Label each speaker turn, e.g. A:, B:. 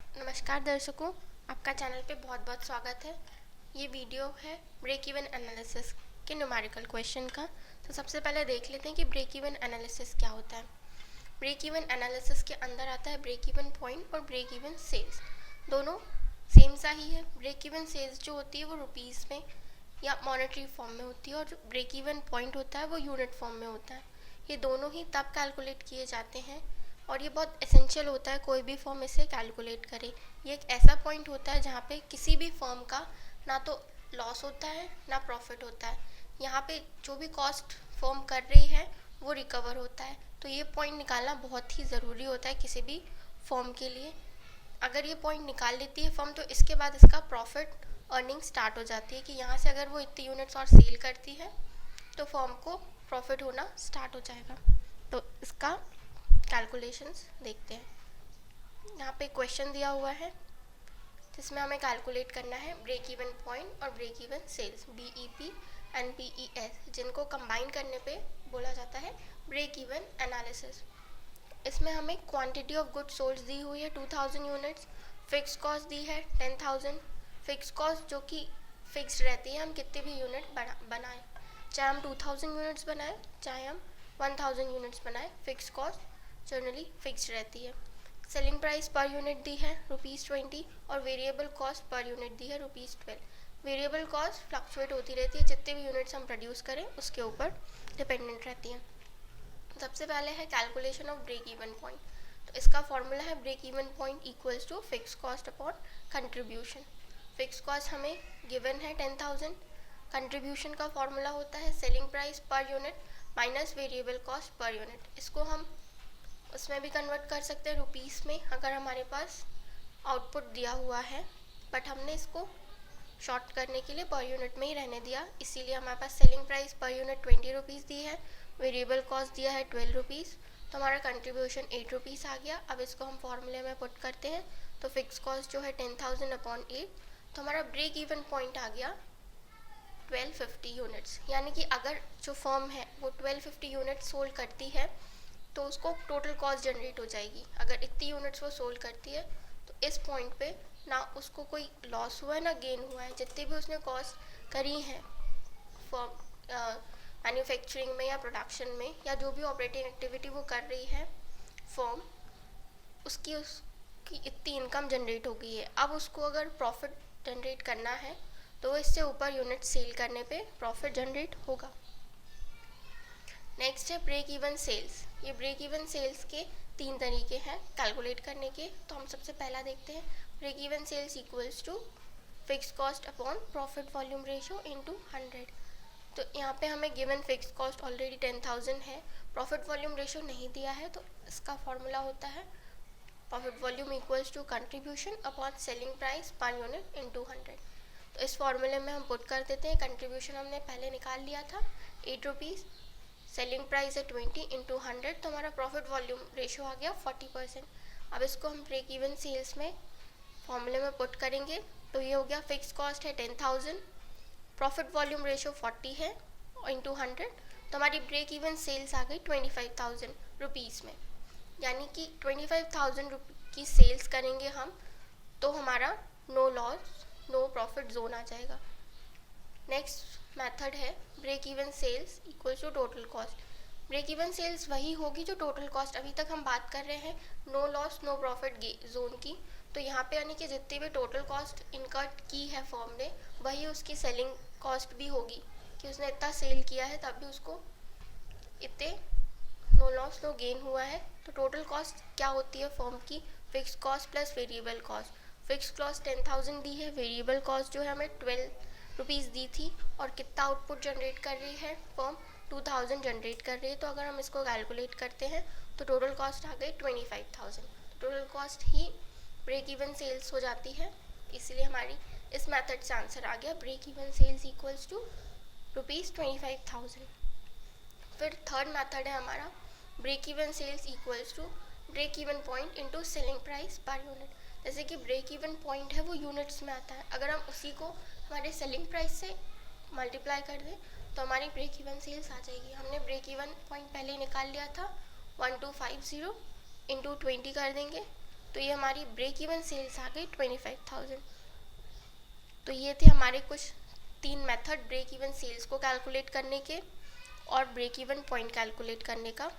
A: नमस्कार दर्शकों, आपका चैनल पे बहुत बहुत स्वागत है। ये वीडियो है ब्रेक इवन एनालिसिस के न्यूमेरिकल क्वेश्चन का। तो सबसे पहले देख लेते हैं कि ब्रेक इवन एनालिसिस क्या होता है। ब्रेक इवन एनालिसिस के अंदर आता है ब्रेक इवन पॉइंट और ब्रेक इवन सेल्स। दोनों सेम सा ही है। ब्रेक इवन सेल्स जो होती है वो रुपीज़ में या मॉनेटरी फॉर्म में होती है, और जो ब्रेक इवन पॉइंट होता है वो यूनिट फॉर्म में होता है। ये दोनों ही तब कैलकुलेट किए जाते हैं और ये बहुत एसेंशियल होता है कोई भी फर्म इसे कैलकुलेट करे। ये एक ऐसा पॉइंट होता है जहाँ पे किसी भी फर्म का ना तो लॉस होता है ना प्रॉफिट होता है। यहाँ पे जो भी कॉस्ट फर्म कर रही है वो रिकवर होता है। तो ये पॉइंट निकालना बहुत ही ज़रूरी होता है किसी भी फर्म के लिए। अगर ये पॉइंट निकाल लेती है फर्म तो इसके बाद इसका प्रॉफिट अर्निंग स्टार्ट हो जाती है कि यहाँ से अगर वो इतनी यूनिट्स और सेल करती है तो फर्म को प्रॉफिट होना स्टार्ट हो जाएगा। तो इसका कैलकुलेशंस देखते हैं। यहाँ पे क्वेश्चन दिया हुआ है जिसमें हमें कैलकुलेट करना है ब्रेक इवन पॉइंट और break even sales, BEP and PES, जिनको कंबाइन करने पे बोला जाता है ब्रेक इवन एनालिसिस। इसमें हमें क्वांटिटी ऑफ गुड्स सोल्ड दी हुई है 2000 यूनिट्स, फिक्स कॉस्ट दी है 10,000। फिक्स कॉस्ट जो कि फिक्स रहती है, हम कितने भी यूनिट बनाएं, चाहे हम 2000 यूनिट्स बनाएं चाहे हम 1000 यूनिट्स बनाएं, फिक्स कॉस्ट जनरली फिक्स रहती है। सेलिंग प्राइस पर यूनिट दी है ₹20 और वेरिएबल कॉस्ट पर यूनिट दी है ₹12। वेरिएबल कॉस्ट फ्लक्चुएट होती रहती है, जितने भी यूनिट्स हम प्रोड्यूस करें उसके ऊपर डिपेंडेंट रहती है। सबसे पहले है calculation of break even point. तो इसका फॉर्मूला है break even point equals to fix cost upon contribution. Fix cost हमें गिवन है 10,000। कंट्रीब्यूशन का फॉर्मूला होता है selling price per unit minus variable cost per unit. इसको हम उसमें भी कन्वर्ट कर सकते हैं रुपीस में अगर हमारे पास आउटपुट दिया हुआ है, बट हमने इसको शॉर्ट करने के लिए पर यूनिट में ही रहने दिया, इसीलिए हमारे पास selling price per unit 20 rupees दी है, वेरिएबल कॉस्ट दिया है 12 रुपीज़, तो हमारा कंट्रीब्यूशन 8 रुपीज़ आ गया। अब इसको हम फॉर्मूले में पुट करते हैं तो फिक्स कॉस्ट जो है 10,000 अपॉन 8, तो हमारा ब्रेक इवन पॉइंट आ गया 1250 यूनिट्स। यानी कि अगर जो फर्म है वो 1250 यूनिट्स सोल्ड करती है तो उसको टोटल कॉस्ट जनरेट हो जाएगी। अगर इतनी यूनिट्स वो सोल्ड करती है तो इस पॉइंट पे ना उसको कोई लॉस हुआ है ना गेन हुआ है। जितनी भी उसने कॉस्ट करी है फॉर मैन्युफैक्चरिंग में या प्रोडक्शन में या जो भी ऑपरेटिंग एक्टिविटी वो कर रही है फॉर्म, उसकी इतनी इनकम जनरेट हो गई है। अब उसको अगर प्रॉफिट जनरेट करना है तो इससे ऊपर यूनिट सेल करने पे प्रॉफिट जनरेट होगा। नेक्स्ट है ब्रेक इवन सेल्स। ये ब्रेक इवन सेल्स के 3 तरीके हैं कैलकुलेट करने के। तो हम सबसे पहला देखते हैं break even sales equals to fix cost upon profit volume ratio into 100। तो यहाँ पे हमें गिवन फिक्स कॉस्ट ऑलरेडी 10,000 है, प्रॉफिट वॉल्यूम रेशियो नहीं दिया है, तो इसका फॉर्मूला होता है profit volume equals to contribution upon selling price per unit into 100। तो इस फॉर्मूले में हम पुट कर देते हैं कंट्रीब्यूशन हमने पहले निकाल लिया था 8 रुपीज़, सेलिंग प्राइस है 20 इंटू 100, तो हमारा प्रॉफिट वॉल्यूम रेशियो आ गया 40%। अब इसको हम ब्रेक इवन सेल्स में फॉर्मूले में पुट करेंगे तो ये हो गया फिक्स कॉस्ट है 10,000, प्रॉफिट वॉल्यूम रेशियो 40 है इंटू 100, तो हमारी ब्रेक इवन सेल्स आ गई 25,000 रुपीज़ में। यानी कि 25,000 की सेल्स करेंगे हम तो हमारा no loss no profit zone आ जाएगा। नेक्स्ट मेथड है break even sales equals to total cost. Break even sales वही होगी जो टोटल कॉस्ट, अभी तक हम बात कर रहे हैं no loss no profit zone की। तो यहाँ पे यानी कि जितनी भी टोटल कॉस्ट इनकर की है फर्म ने वही उसकी सेलिंग कॉस्ट भी होगी कि उसने इतना सेल किया है तब भी उसको इतने नो लॉस नो गेन हुआ है। तो टोटल कॉस्ट क्या होती है फर्म की, fix cost plus variable cost. Fix cost 10,000 दी है, वेरिएबल कॉस्ट जो है हमें 12 रुपीज़ दी थी, और कितना आउटपुट जनरेट कर रही है फर्म 2000 जनरेट कर रही है। तो अगर हम इसको कैलकुलेट करते हैं तो टोटल कॉस्ट आ गई 25,000। टोटल कॉस्ट ही ब्रेक इवन सेल्स हो जाती है, इसलिए हमारी इस मेथड से आंसर आ गया break even sales equals to ₹25,000। फिर थर्ड मेथड है हमारा break even sales equals to break even point into selling price per unit. जैसे कि ब्रेक इवन पॉइंट है वो यूनिट्स में आता है, अगर हम उसी को हमारे सेलिंग प्राइस से मल्टीप्लाई कर दें तो हमारी ब्रेक इवन सेल्स आ जाएगी। हमने ब्रेक इवन पॉइंट पहले ही निकाल लिया था 1250 इंटू 20 कर देंगे तो ये हमारी ब्रेक इवन सेल्स आ गई 25,000। तो ये थे हमारे कुछ 3 मेथड ब्रेक इवन सेल्स को कैलकुलेट करने के और ब्रेक इवन पॉइंट कैलकुलेट करने का।